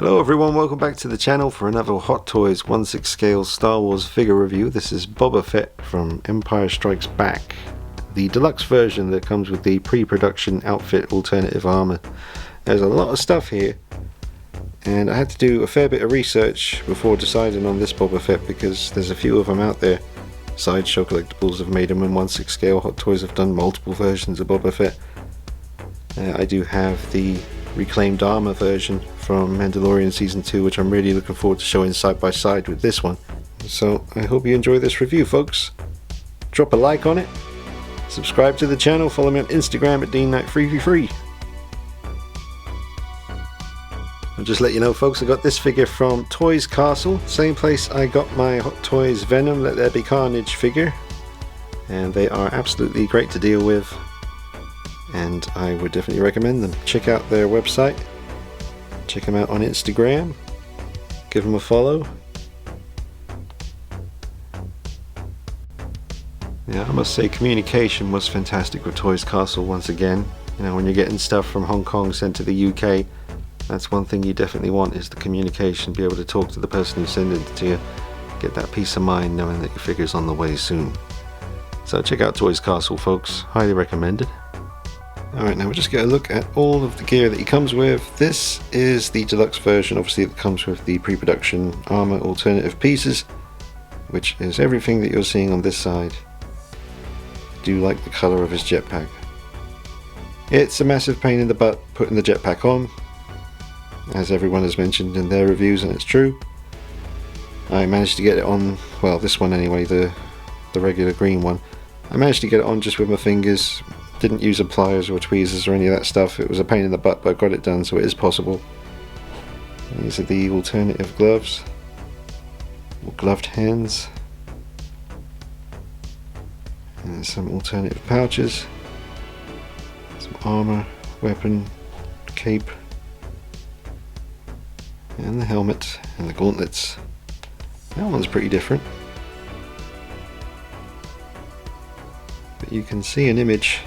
Hello everyone, welcome back to the channel for another Hot Toys 1/6 scale Star Wars figure review. This is Boba Fett from Empire Strikes Back, the deluxe version that comes with the pre-production outfit alternative armor. There's a lot of stuff here, and I had to do a fair bit of research before deciding on this Boba Fett because there's a few of them out there. Sideshow Collectibles have made them in 1/6 scale. Hot Toys have done multiple versions of Boba Fett. I do have the reclaimed armor version from Mandalorian Season 2, which I'm really looking forward to showing side by side with this one. So I hope you enjoy this review, folks. Drop a like on it, subscribe to the channel, follow me on Instagram at DeanKnight333. I'll just let you know, folks, I got this figure from Toys Castle, same place I got my Hot Toys Venom Let There Be Carnage figure, and they are absolutely great to deal with, and I would definitely recommend them. Check out their website, check them out on Instagram, give them a follow. Yeah, I must say communication was fantastic with Toys Castle once again. You know, when you're getting stuff from Hong Kong sent to the UK, that's one thing you definitely want, is the communication, be able to talk to the person who's sending it to you, get that peace of mind knowing that your figure's on the way soon. So check out Toys Castle, folks, highly recommended. Alright, now we'll just get a look at all of the gear that he comes with. This is the deluxe version, obviously, that comes with the pre-production armor alternative pieces, which is everything that you're seeing on this side. I do like the colour of his jetpack. It's a massive pain in the butt putting the jetpack on, as everyone has mentioned in their reviews, and it's true. I managed to get it on, well, this one anyway, the regular green one. I managed to get it on just with my fingers. Didn't use pliers or tweezers or any of that stuff. It was a pain in the butt, but I got it done, so it is possible. These are the alternative gloves, or gloved hands, and some alternative pouches, some armor, weapon, cape, and the helmet and the gauntlets. That one's pretty different, but you can see an image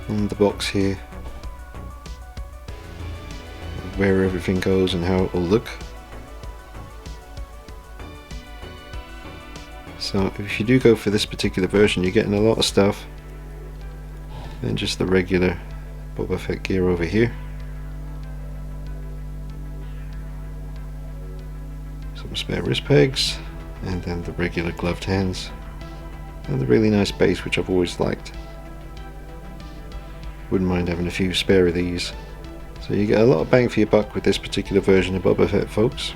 on the box here where everything goes and how it will look. So if you do go for this particular version, you're getting a lot of stuff than just the regular Boba Fett gear over here. Some spare wrist pegs, and then the regular gloved hands, and the really nice base, which I've always liked. Wouldn't mind having a few spare of these. So you get a lot of bang for your buck with this particular version of Boba Fett, folks.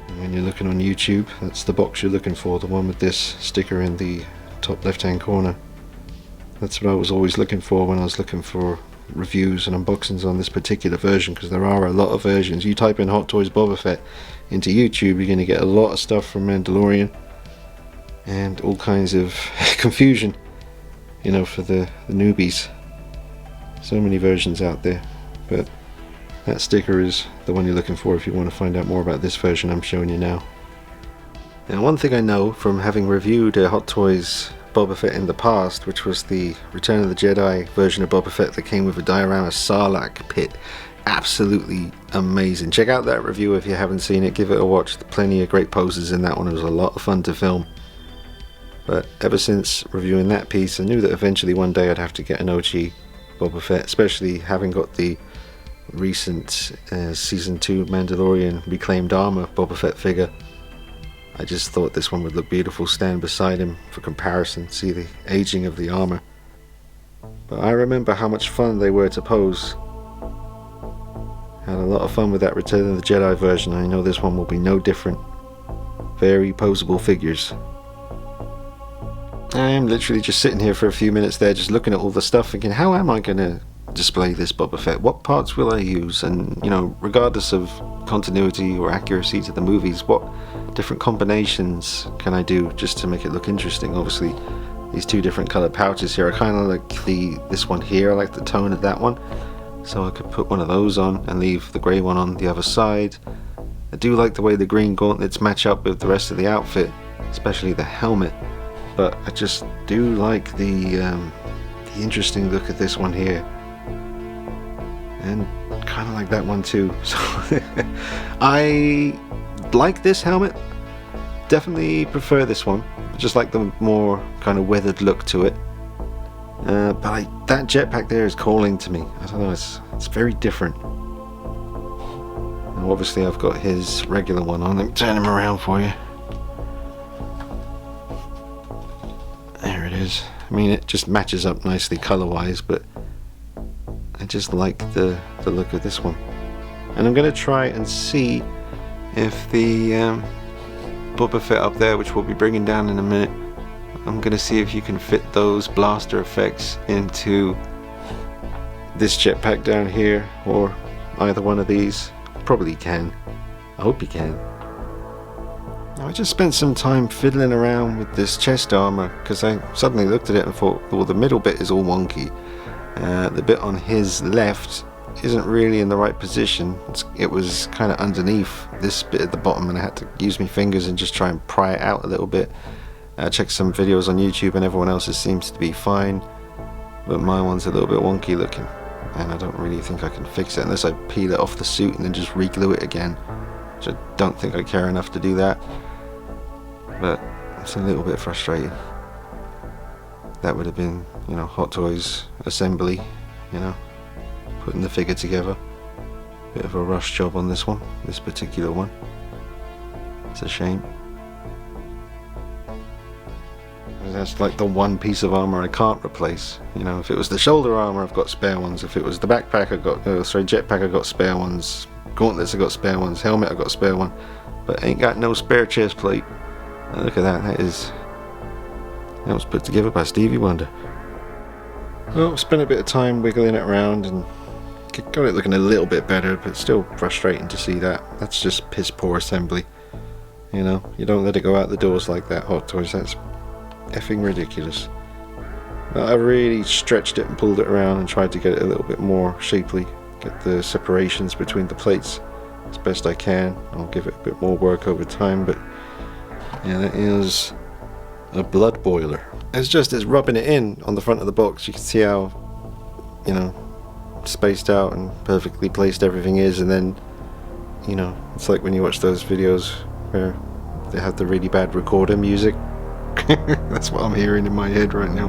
And when you're looking on YouTube, that's the box you're looking for, the one with this sticker in the top left hand corner. That's what I was always looking for when I was looking for reviews and unboxings on this particular version, because there are a lot of versions. You type in Hot Toys Boba Fett into YouTube, you're going to get a lot of stuff from Mandalorian and all kinds of confusion, you know, for the newbies. So many versions out there, but that sticker is the one you're looking for if you want to find out more about this version I'm showing you now. Now, one thing I know from having reviewed a Hot Toys Boba Fett in the past, which was the Return of the Jedi version of Boba Fett that came with a diorama Sarlacc pit. Absolutely amazing. Check out that review if you haven't seen it, give it a watch. Plenty of great poses in that one. It was a lot of fun to film. But ever since reviewing that piece, I knew that eventually one day I'd have to get an OG Boba Fett, especially having got the recent Season 2 Mandalorian reclaimed armor Boba Fett figure. I just thought this one would look beautiful standing beside him for comparison, see the aging of the armor. But I remember how much fun they were to pose. Had a lot of fun with that Return of the Jedi version. I know this one will be no different. Very poseable figures. I'm literally just sitting here for a few minutes there, just looking at all the stuff, thinking, how am I going to display this Boba Fett? What parts will I use? And, you know, regardless of continuity or accuracy to the movies, what different combinations can I do just to make it look interesting? Obviously, these two different colored pouches here, I kind of like this one here. I like the tone of that one, so I could put one of those on and leave the grey one on the other side. I do like the way the green gauntlets match up with the rest of the outfit, especially the helmet. But I just do like the interesting look of this one here, and kind of like that one too. So I like this helmet. Definitely prefer this one. Just like the more kind of weathered look to it. But that jetpack there is calling to me. I don't know, it's very different. And obviously I've got his regular one on. Let me turn him around for you. There it is. I mean, it just matches up nicely color-wise, but I just like the look of this one. And I'm going to try and see if the Boba Fett up there, which we'll be bringing down in a minute, I'm going to see if you can fit those blaster effects into this jetpack down here, or either one of these. Probably can. I hope you can. I just spent some time fiddling around with this chest armor because I suddenly looked at it and thought, well, the middle bit is all wonky. The bit on his left isn't really in the right position. It was kind of underneath this bit at the bottom, and I had to use my fingers and just try and pry it out a little bit. Check some videos on YouTube, and everyone else's seems to be fine, but my one's a little bit wonky looking, and I don't really think I can fix it unless I peel it off the suit and then just re-glue it again, which I don't think I care enough to do that. But it's a little bit frustrating. That would have been, you know, Hot Toys assembly, you know, putting the figure together. Bit of a rush job on this one, this particular one. It's a shame. That's like the one piece of armor I can't replace. You know, if it was the shoulder armor, I've got spare ones. If it was the backpack, jetpack, I got spare ones. Gauntlets, I got spare ones. Helmet, I got spare one. But I ain't got no spare chest plate. And look at that. That was put together by Stevie Wonder. Well, spent a bit of time wiggling it around and got it looking a little bit better, but still frustrating to see that. That's just piss poor assembly. You know, you don't let it go out the doors like that, Hot Toys. That's effing ridiculous. I really stretched it and pulled it around and tried to get it a little bit more shapely, get the separations between the plates as best I can. I'll give it a bit more work over time, but yeah, that is a blood boiler. It's just as rubbing it in on the front of the box, you can see how, you know, spaced out and perfectly placed everything is, and then, you know, it's like when you watch those videos where they have the really bad recorder music. That's what I'm hearing in my head right now.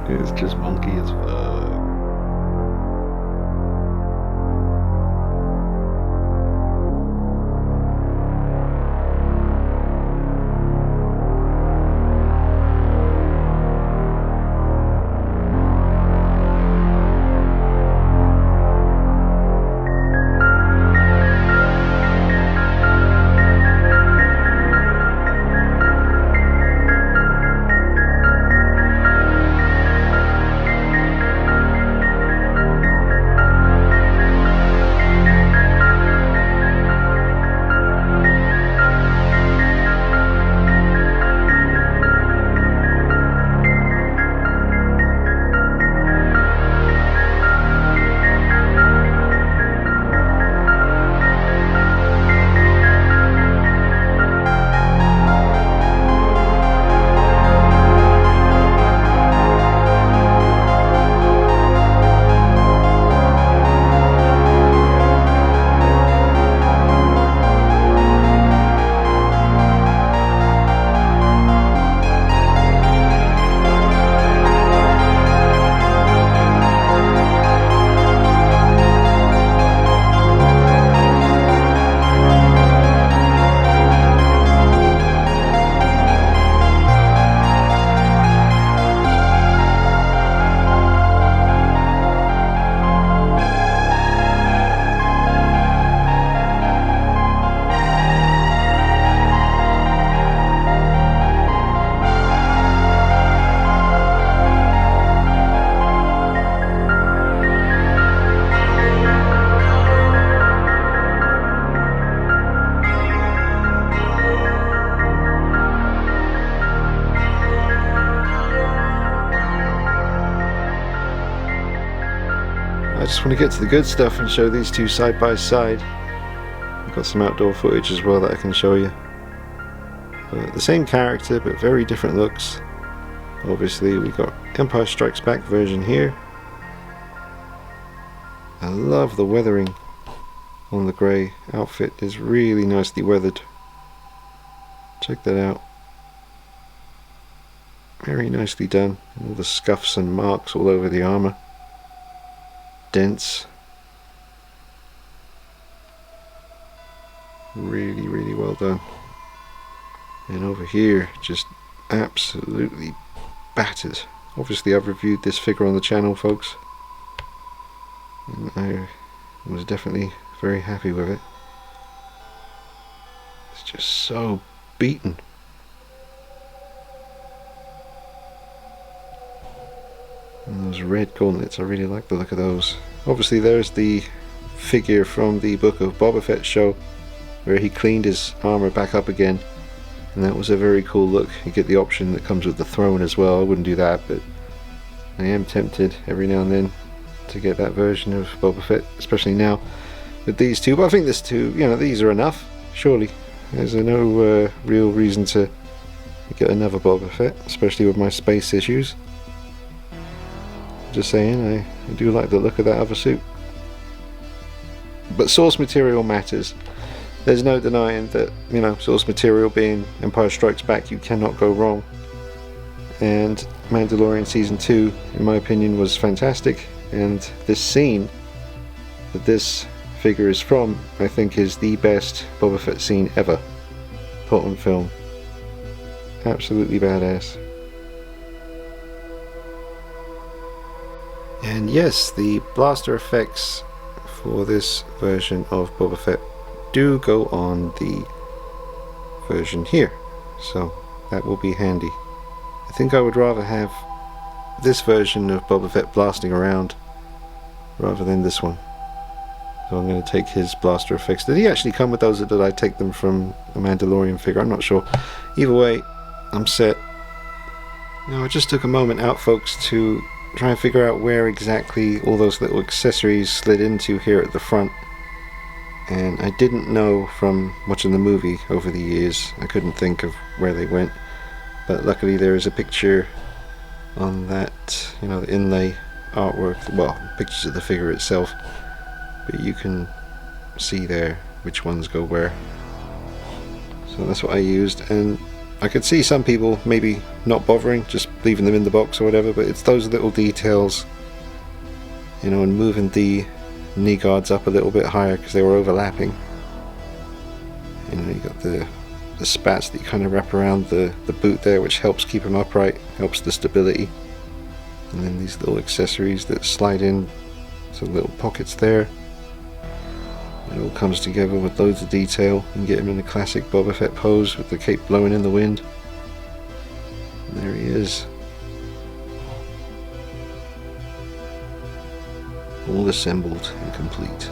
It's just wonky as fuck. I just want to get to the good stuff and show these two side by side. I've got some outdoor footage as well that I can show you. But the same character but very different looks. Obviously we got Empire Strikes Back version here. I love the weathering on the grey outfit. Is really nicely weathered. Check that out. Very nicely done. All the scuffs and marks all over the armour. Dents. Really, really well done. And over here, just absolutely battered. Obviously I've reviewed this figure on the channel, folks, and I was definitely very happy with it. It's just so beaten. And those red gauntlets, I really like the look of those. Obviously there's the figure from the Book of Boba Fett show where he cleaned his armor back up again, and that was a very cool look. You get the option that comes with the throne as well. I wouldn't do that, but I am tempted every now and then to get that version of Boba Fett, especially now with these two. But I think this two, you know, these are enough, surely. There's no real reason to get another Boba Fett, especially with my space issues. Just saying, I do like the look of that other suit. But source material matters. There's no denying that, you know, source material being Empire Strikes Back, you cannot go wrong. And Mandalorian Season 2, in my opinion, was fantastic. And this scene that this figure is from, I think, is the best Boba Fett scene ever put on film. Absolutely badass. And yes, the blaster effects for this version of Boba Fett do go on the version here, so that will be handy. I think I would rather have this version of Boba Fett blasting around rather than this one. So I'm going to take his blaster effects. Did he actually come with those, or did I take them from a Mandalorian figure? I'm not sure. Either way, I'm set. Now I just took a moment out, folks, to try and figure out where exactly all those little accessories slid into here at the front. And I didn't know from watching the movie over the years. I couldn't think of where they went. But luckily there is a picture on that, you know, the inlay artwork, well, pictures of the figure itself. But you can see there which ones go where. So that's what I used, and I could see some people maybe not bothering, just leaving them in the box or whatever, but it's those little details, you know, and moving the knee guards up a little bit higher because they were overlapping. You know, you got the spats that you kind of wrap around the boot there, which helps keep them upright, helps the stability. And then these little accessories that slide in, so little pockets there. It all comes together with loads of detail. You can get him in the classic Boba Fett pose with the cape blowing in the wind. And there he is. All assembled and complete.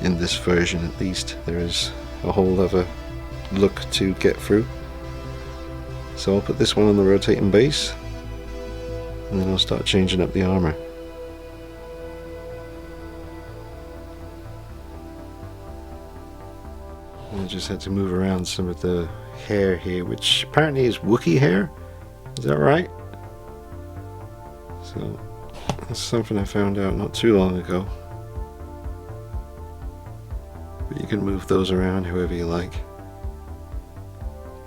In this version at least, there is a whole other look to get through. So I'll put this one on the rotating base, and then I'll start changing up the armor. I just had to move around some of the hair here, which apparently is Wookiee hair. Is that right? So that's something I found out not too long ago. But you can move those around however you like.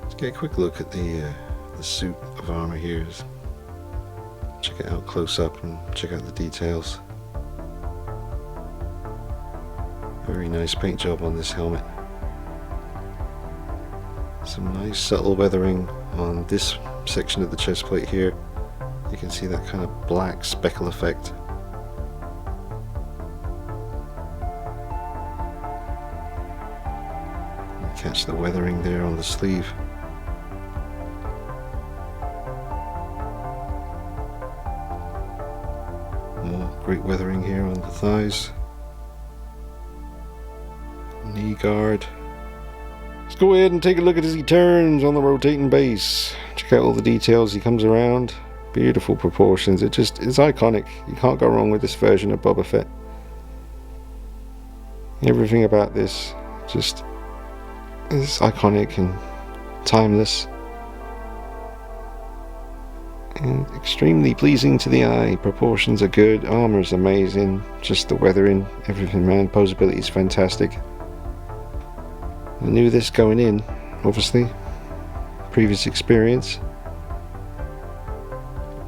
Let's get a quick look at the suit of armor here. Check it out close up and check out the details. Very nice paint job on this helmet. Some nice subtle weathering on this section of the chest plate here. You can see that kind of black speckle effect. You catch the weathering there on the sleeve. More great weathering here on the thighs. Knee guard. Let's go ahead and take a look at as he turns on the rotating base. Check out all the details he comes around. Beautiful proportions. It's iconic. You can't go wrong with this version of Boba Fett. Everything about this just is iconic and timeless. And extremely pleasing to the eye. Proportions are good, armor's amazing, just the weathering, everything, man. Posability is fantastic. I knew this going in, obviously, previous experience,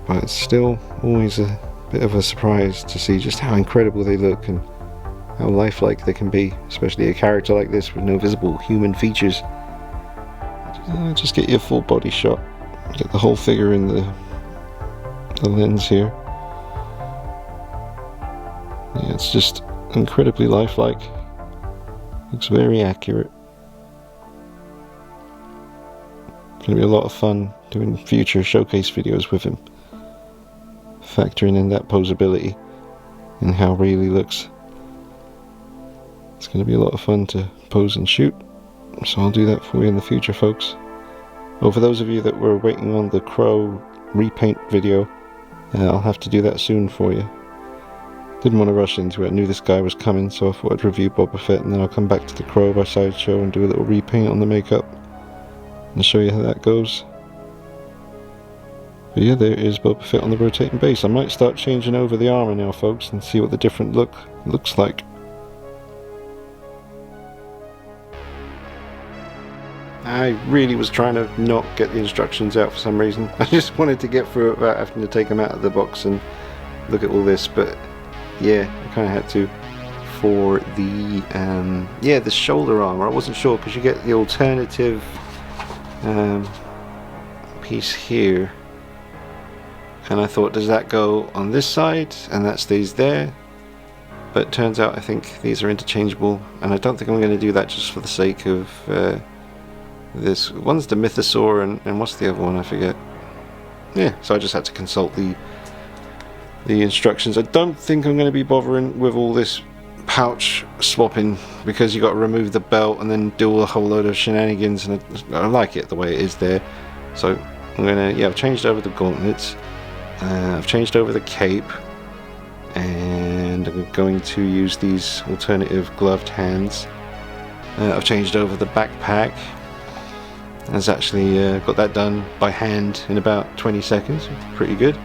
but it's still always a bit of a surprise to see just how incredible they look and how lifelike they can be, especially a character like this with no visible human features. Just get your full body shot, get the whole figure in the lens here. Yeah, it's just incredibly lifelike. Looks very accurate. It's going to be a lot of fun doing future showcase videos with him, factoring in that posability and how real he looks. It's going to be a lot of fun to pose and shoot, so I'll do that for you in the future, folks. Well, for those of you that were waiting on the Crow repaint video, I'll have to do that soon for you. Didn't want to rush into it, I knew this guy was coming, so I thought I'd review Boba Fett and then I'll come back to the Crow by Sideshow and do a little repaint on the makeup and show you how that goes. But yeah, there is Boba Fett on the rotating base. I might start changing over the armor now, folks, and see what the different look looks like. I really was trying to not get the instructions out for some reason. I just wanted to get through it without having to take them out of the box and look at all this, but yeah, I kind of had to. For the the shoulder armor, I wasn't sure because you get the alternative piece here, and I thought, does that go on this side and that stays there? But it turns out I think these are interchangeable, and I don't think I'm going to do that just for the sake of this. One's the mythosaur, and what's the other one? I forget. Yeah, so I just had to consult the instructions. I don't think I'm going to be bothering with all this pouch swapping, because you got to remove the belt and then do a whole load of shenanigans, and I like it the way it is there. So I'm gonna, I've changed over the gauntlets, I've changed over the cape, and I'm going to use these alternative gloved hands. I've changed over the backpack. I've actually got that done by hand in about 20 seconds, pretty good.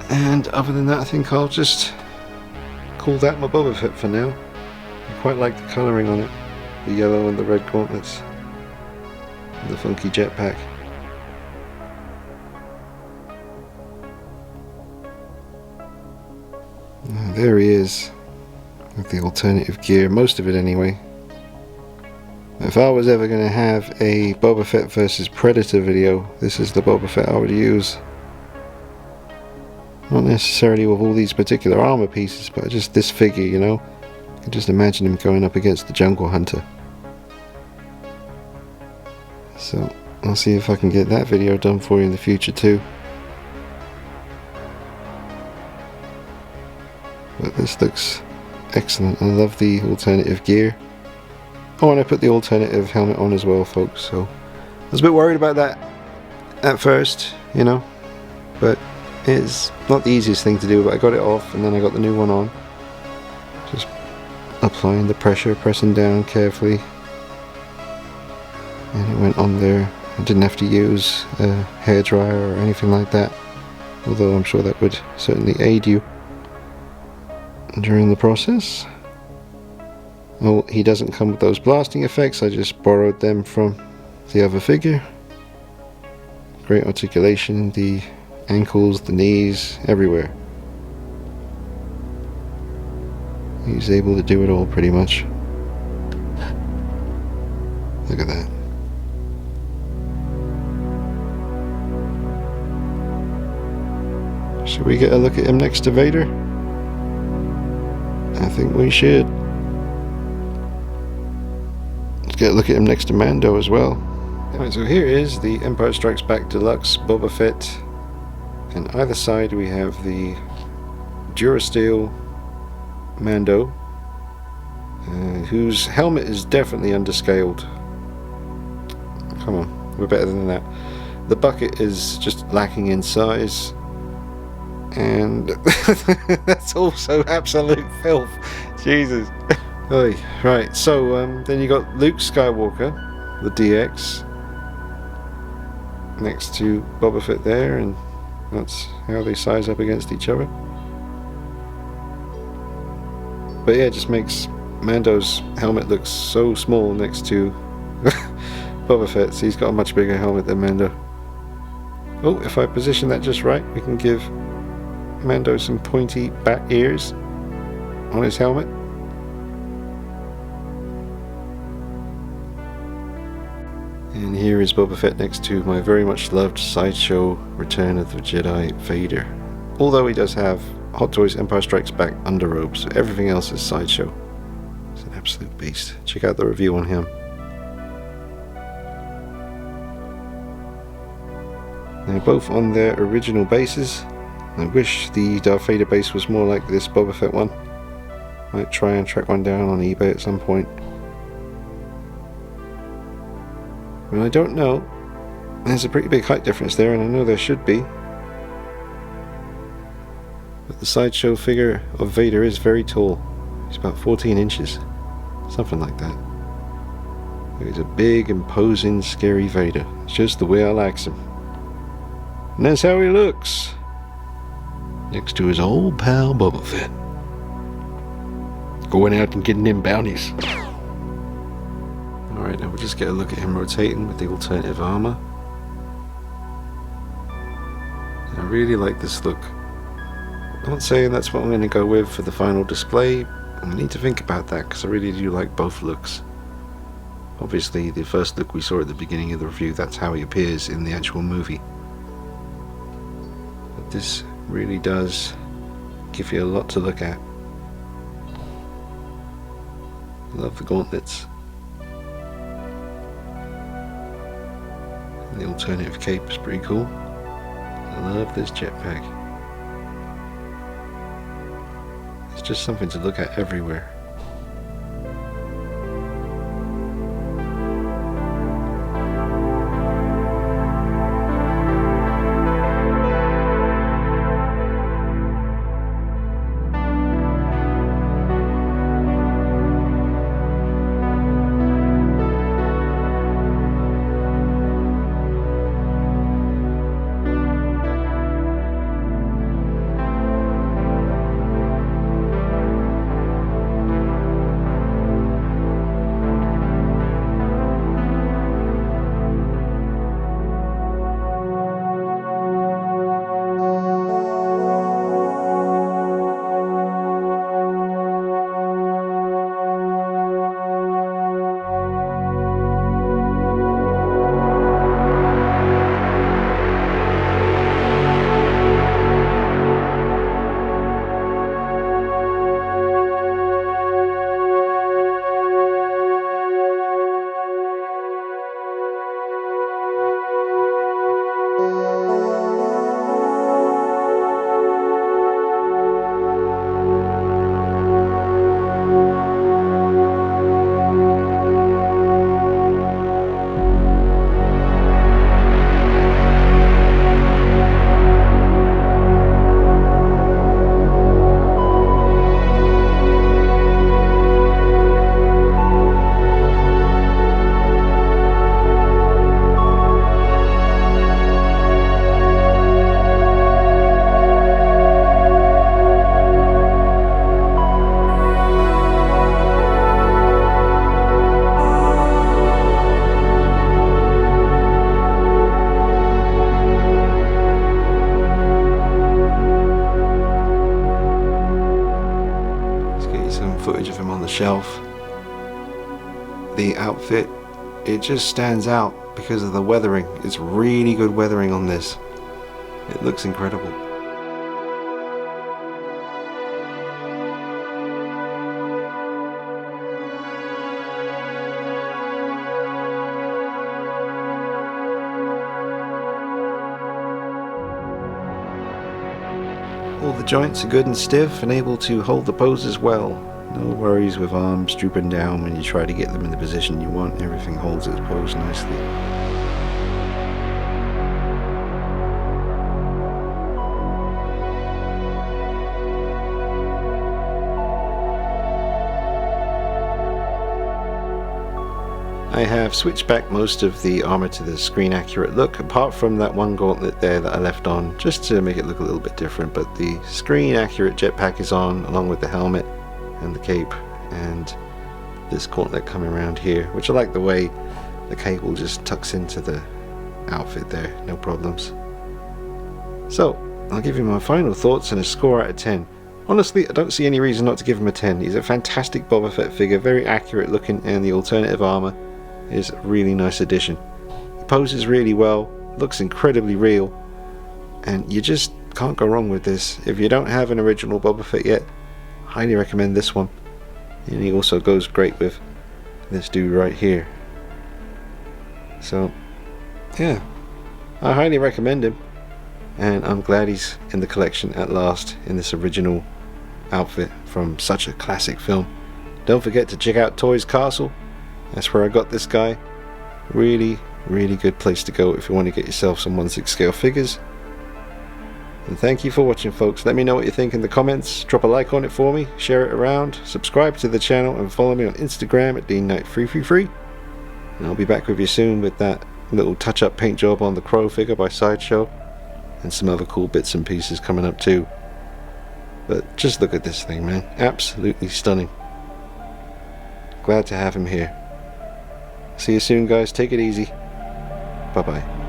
And other than that, I think I'll just call that my Boba Fett for now. I quite like the colouring on it, the yellow and the red gauntlets, and the funky jetpack. There he is, with the alternative gear, most of it anyway. If I was ever going to have a Boba Fett versus Predator video, this is the Boba Fett I would use. Not necessarily with all these particular armor pieces, but just this figure, you know. I can just imagine him going up against the Jungle Hunter. So I'll see if I can get that video done for you in the future too. But this looks excellent. I love the alternative gear. Oh, and I put the alternative helmet on as well, folks, so I was a bit worried about that at first, you know, but it's not the easiest thing to do. But I got it off and then I got the new one on. Just applying the pressure, pressing down carefully, and it went on there. I didn't have to use a hairdryer or anything like that, although I'm sure that would certainly aid you during the process. Oh, he doesn't come with those blasting effects, I just borrowed them from the other figure. Great articulation, the ankles, the knees, everywhere. He's able to do it all pretty much. Look at that. Should we get a look at him next to Vader? I think we should. Let's get a look at him next to Mando as well. Alright, so here is the Empire Strikes Back Deluxe Boba Fett. And either side we have the Durasteel Mando, whose helmet is definitely underscaled. Come on, we're better than that. The bucket is just lacking in size, and that's also absolute filth. Jesus. Oy. Right, so then you got Luke Skywalker, the DX, next to Boba Fett there, and that's how they size up against each other. But yeah, it just makes Mando's helmet look so small next to Boba Fett's. He's got a much bigger helmet than Mando. Oh, if I position that just right, we can give Mando some pointy bat ears on his helmet. And here is Boba Fett next to my very much loved sideshow Return of the Jedi Vader. Although he does have Hot Toys Empire Strikes Back underrobe, so everything else is sideshow. He's an absolute beast. Check out the review on him. They're both on their original bases. I wish the Darth Vader base was more like this Boba Fett one. Might try and track one down on eBay at some point. Well, I don't know. There's a pretty big height difference there, and I know there should be. But the sideshow figure of Vader is very tall. He's about 14 inches. Something like that. He's a big, imposing, scary Vader. It's just the way I likes him. And that's how he looks. Next to his old pal Boba Fett. Going out and getting them bounties. Alright, now we'll just get a look at him rotating with the alternative armor. And I really like this look. I'm not saying that's what I'm going to go with for the final display. I need to think about that because I really do like both looks. Obviously, the first look we saw at the beginning of the review, that's how he appears in the actual movie. But this really does give you a lot to look at. I love the gauntlets. And the alternative cape is pretty cool. I love this jetpack. It's just something to look at everywhere. Footage of him on the shelf. The outfit, it just stands out because of the weathering. It's really good weathering on this. It looks incredible. All the joints are good and stiff and able to hold the poses well. No worries with arms drooping down when you try to get them in the position you want. Everything holds its pose nicely. I have switched back most of the armor to the screen accurate look, apart from that one gauntlet there that I left on just to make it look a little bit different, but the screen accurate jetpack is on along with the helmet and the cape and this gauntlet coming around here, which I like the way the cable just tucks into the outfit there, no problems. So I'll give you my final thoughts and a score out of 10. Honestly, I don't see any reason not to give him a 10. He's a fantastic Boba Fett figure, very accurate looking, and the alternative armor is a really nice addition. He poses really well, looks incredibly real, and you just can't go wrong with this. If you don't have an original Boba Fett yet, highly recommend this one. And he also goes great with this dude right here. So yeah, I highly recommend him, and I'm glad he's in the collection at last in this original outfit from such a classic film. Don't forget to check out Toys Castle. That's where I got this guy. Really good place to go if you want to get yourself some 1/6 scale figures. And thank you for watching, folks. Let me know what you think in the comments. Drop a like on it for me, share it around, subscribe to the channel, and follow me on Instagram at DeanKnight333. And I'll be back with you soon with that little touch-up paint job on the Crow figure by Sideshow, and some other cool bits and pieces coming up too. But just look at this thing, man. Absolutely stunning. Glad to have him here. See you soon, guys. Take it easy. Bye-bye.